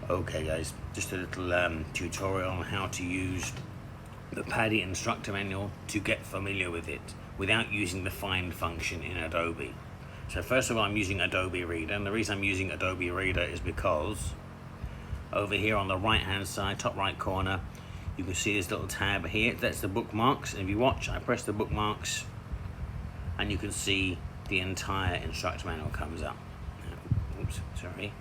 Okay guys, just a little tutorial on how to use the PADI instructor manual to get familiar with it without using the find function in Adobe. So first of all, I'm using Adobe Reader, and the reason I'm using Adobe Reader is because over here on the right hand side, top right corner, you can see this little tab here. That's the bookmarks, and if you watch, I press the bookmarks and you can see the entire instructor manual comes up. Oops, sorry.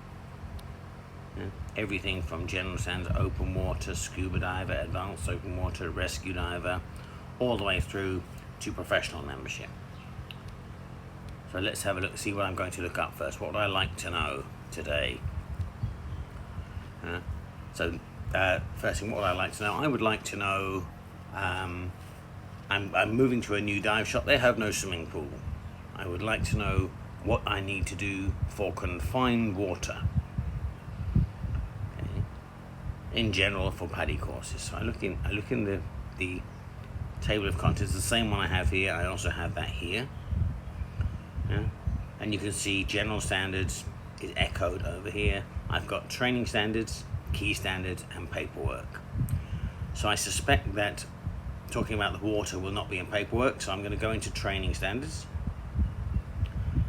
Everything from general standards, open water, scuba diver, advanced open water, rescue diver, all the way through to professional membership. So let's have a look, see what I'm going to look up first. What would I like to know today? First thing, what would I like to know? I would like to know, I'm moving to a new dive shop. They have no swimming pool. I would like to know what I need to do for confined water. In general for PADI courses. So I look in the table of contents, the same one I have here. I also have that here. And you can see general standards is echoed over here. I've got training standards, key standards, and paperwork. So I suspect that talking about the water will not be in paperwork, so I'm going to go into training standards.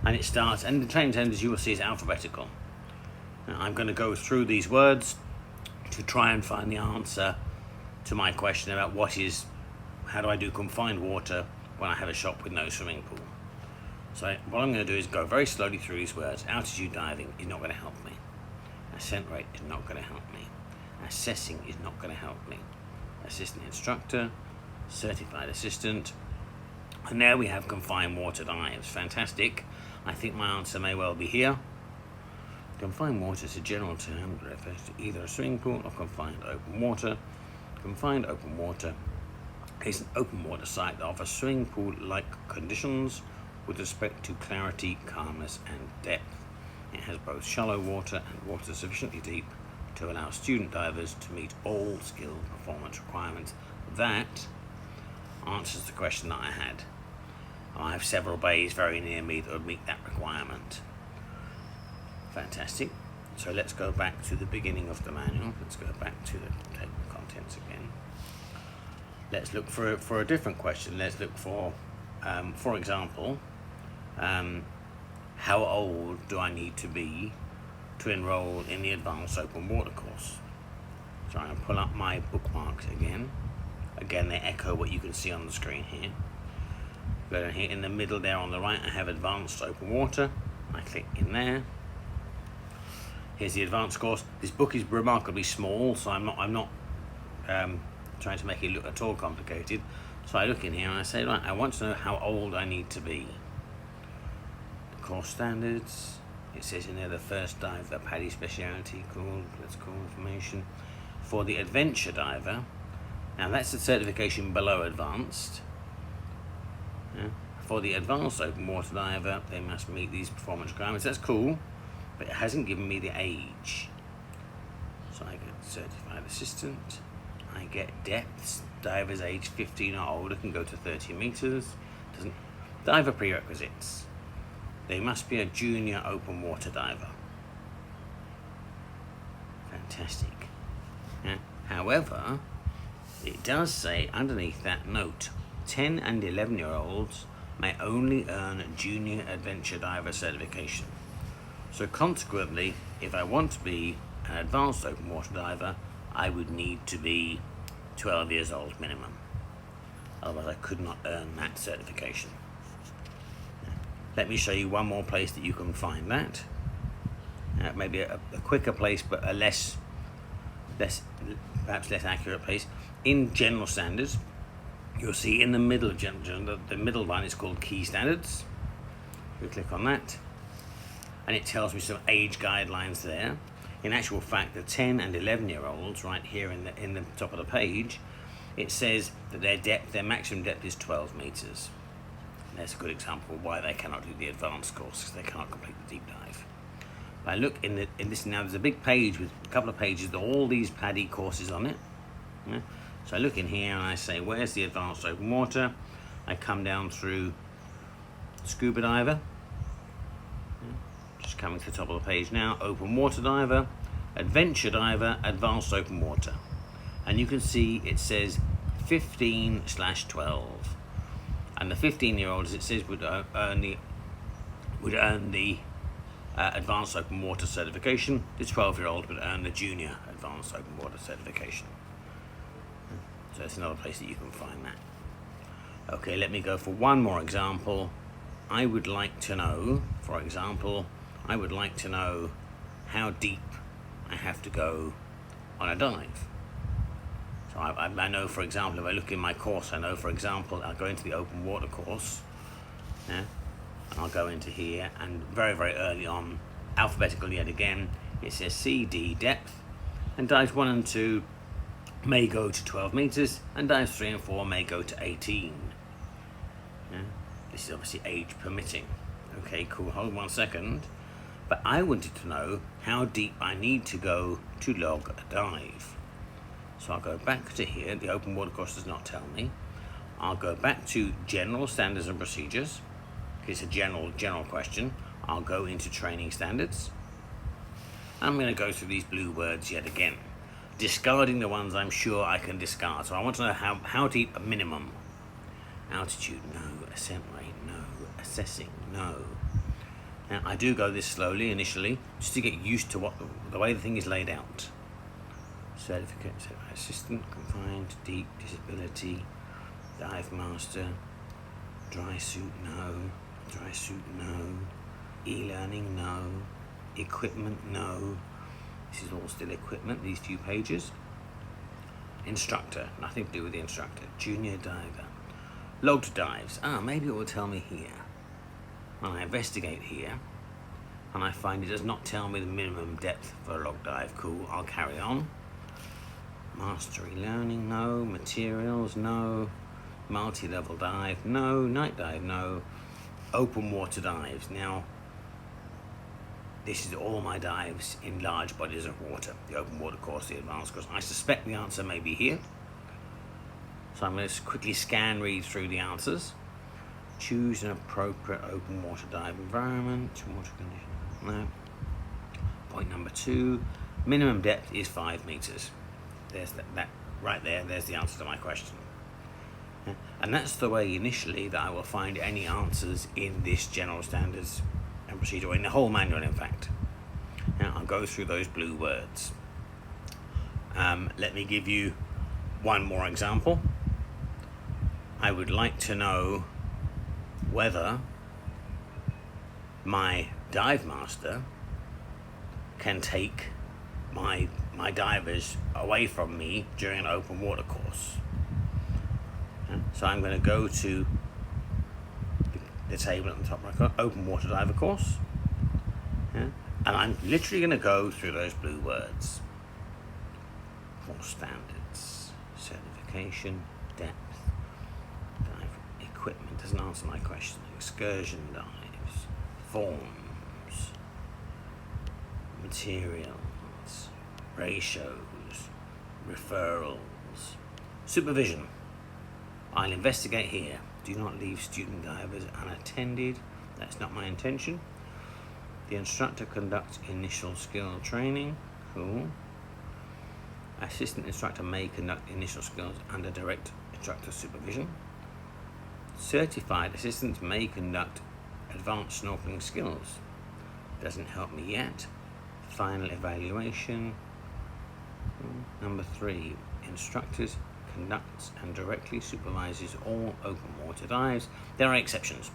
And it starts, and the training standards you will see is alphabetical. Now, I'm going to go through these words to try and find the answer to my question about how do I do confined water when I have a shop with no swimming pool. So what I'm going to do is go very slowly through these words. Altitude diving is not going to help me. Ascent rate is not going to help me. Assessing is not going to help me. Assistant instructor, certified assistant, and there we have confined water dives. Fantastic. I think my answer may well be here. Confined water is a general term that refers to either a swimming pool or confined open water. Confined open water is an open water site that offers swimming pool-like conditions with respect to clarity, calmness, and depth. It has both shallow water and water sufficiently deep to allow student divers to meet all skill performance requirements. That answers the question that I had. I have several bays very near me that would meet that requirement. Fantastic. So let's go back to the beginning of the manual. Let's go back to the table of contents again. Let's look for a different question. Let's look for example, how old do I need to be to enroll in the advanced open water course? So I'm going to pull up my bookmarks again. Again, they echo what you can see on the screen here. Go down here in the middle there on the right, I have advanced open water. I click in there. Here's the advanced course. This book is remarkably small, so I'm not trying to make it look at all complicated. So I look in here and I say, right, I want to know how old I need to be. The course standards. It says in there the first dive, the PADI speciality called, let's call information. For the adventure diver, now that's the certification below advanced. For the advanced open water diver, they must meet these performance requirements. That's cool. But it hasn't given me the age. So I get certified assistant, I get depths, divers age 15 or older can go to 30 meters. Diver prerequisites, they must be a junior open water diver. Fantastic. However, it does say underneath that note, 10 and 11-year-olds may only earn junior adventure diver certification. So consequently, if I want to be an advanced open water diver, I would need to be 12 years old minimum. Otherwise I could not earn that certification. Let me show you one more place that you can find that. Maybe a quicker place, but a perhaps less accurate place. In general standards, you'll see in the middle of general, the middle line is called key standards. We click on that, and it tells me some age guidelines there. In actual fact, the 10 and 11-year-olds right here in the top of the page, it says that their maximum depth is 12 meters. And that's a good example of why they cannot do the advanced course, because they cannot complete the deep dive. But I look in this now, there's a big page with a couple of pages with all these PADI courses on it. So I look in here and I say, where's the advanced open water? I come down through scuba diver. Just coming to the top of the page now, open water diver. adventure diver, advanced open water. And you can see it says 15/12. And the 15-year-old, as it says, would earn the advanced open water certification. The 12-year-old would earn the junior advanced open water certification. So it's another place that you can find that. Okay, let me go for one more example. I would like to know, for example, how deep I have to go on a dive. So I know, for example, if I look in my course, I know, for example, I'll go into the open water course, yeah, and I'll go into here, and very, very early on, alphabetical yet again, it says CD depth, and dives 1 and 2 may go to 12 meters, and dives 3 and 4 may go to 18. Yeah? This is obviously age permitting. Okay, cool, hold 1 second. But I wanted to know how deep I need to go to log a dive. So I'll go back to here. The open water course does not tell me. I'll go back to general standards and procedures. It's a general question. I'll go into training standards. I'm going to go through these blue words yet again, discarding the ones I'm sure I can discard. So I want to know how deep a minimum. Altitude, no. Ascent rate, no. Assessing, no. Now, I do go this slowly initially, just to get used to the way the thing is laid out. Certificate, assistant, confined, deep, disability, dive master, dry suit, no. Dry suit, no. E-learning, no. Equipment, no. This is all still equipment, these few pages. Instructor, nothing to do with the instructor. Junior diver. Logged dives, maybe it will tell me here. And I investigate here, and I find it does not tell me the minimum depth for a log dive. Cool, I'll carry on. Mastery learning, no. Materials, no. Multi-level dive, no. Night dive, no. Open water dives. Now, this is all my dives in large bodies of water. The open water course, the advanced course. I suspect the answer may be here. So I'm going to quickly read through the answers. Choose an appropriate open water dive environment. Water condition. No. Point number 2. Minimum depth is 5 meters. There's that right there. There's the answer to my question. Yeah. And that's the way initially that I will find any answers in this general standards and procedure, or in the whole manual, in fact. Now I'll go through those blue words. Let me give you one more example. I would like to know whether my dive master can take my divers away from me during an open water course. So I'm going to go to the table at the top right, open water diver course, and I'm literally going to go through those blue words. Course standards, certification, depth, dive equipment doesn't answer my question. Excursion dives, forms, materials, ratios, referrals, supervision. I'll investigate here. Do not leave student divers unattended. That's not my intention. The instructor conducts initial skill training. Cool. Assistant instructor may conduct initial skills under direct instructor supervision. Certified assistants may conduct advanced snorkeling skills. Doesn't help me yet. Final evaluation. Number 3, instructors conducts and directly supervises all open water dives. There are exceptions.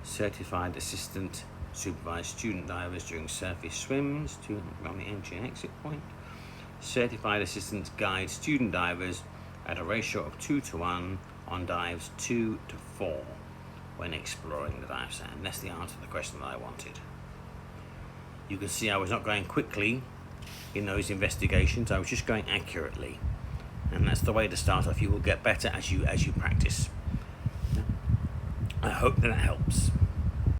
Certified assistant supervise student divers during surface swims on the entry and exit point. Certified assistants guide student divers at a ratio of 2:1 on dives 2 to 4 when exploring the dive sand. That's the answer to the question that I wanted. You can see I was not going quickly in those investigations. I was just going accurately, and that's the way to start off. You will get better as you practice. I hope that helps.